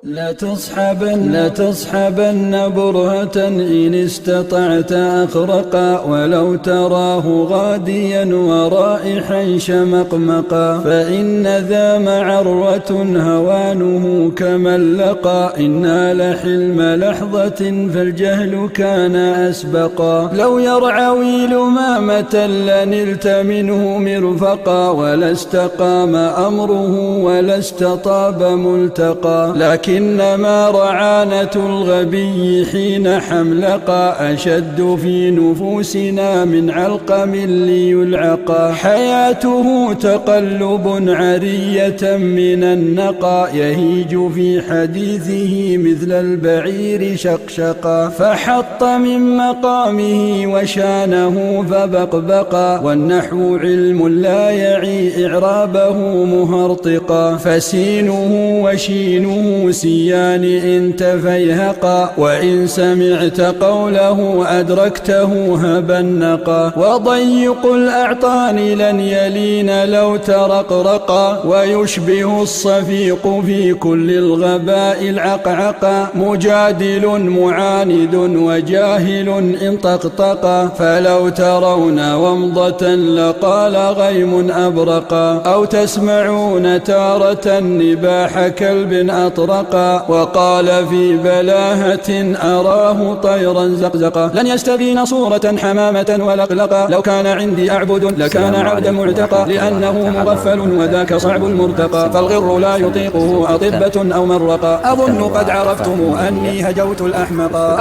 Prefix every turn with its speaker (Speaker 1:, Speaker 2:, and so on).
Speaker 1: لا تصحبن برهة إن استطعت أخرقا، ولو تراه غاديا ورائحا شمقمقا، فإن ذا معروة هوانه كمن لقى، إنا لحلم لحظة فالجهل كان أسبقا. لو يرعوي لمامة لنلت منه مرفقا، ولا استقام أمره ولا استطاب ملتقى، لكنما رعانة الغبي حين حملقا، أشد في نفوسنا من علقم ليلعقا. حياته تقلب عرية من النقا، يهيج في حديثه مثل البعير شقشقا، فحط من مقامه وشانه فبقبقا، والنحو علم لا يعي إعرابه مهرطقا، فسينه وشينه سيان إن تفيهقا، وإن سمعت قوله أدركته هبنقا، وضيق الأعطان لن يلين لو ترقرقا، ويشبه الصفيق في كل الغباء العقعقا، مجادل معاند وجاهل إن طقطقا، فلو ترون ومضة لقال غيم أبرقا، أو تسمعون تارة نباح كلب أطرقا، وقال في بلاهة أراه طيرا زقزقا، لن يستبين صورة حمامة ولقلقا، لو كان عندي أعبد لكان عبدا معتقا، لأنه مغفل وذاك صعب المرتقى، فالغر لا يطيقه أطبة أو مرقا. أظن قد عرفتم أني هجوت الأحمقا.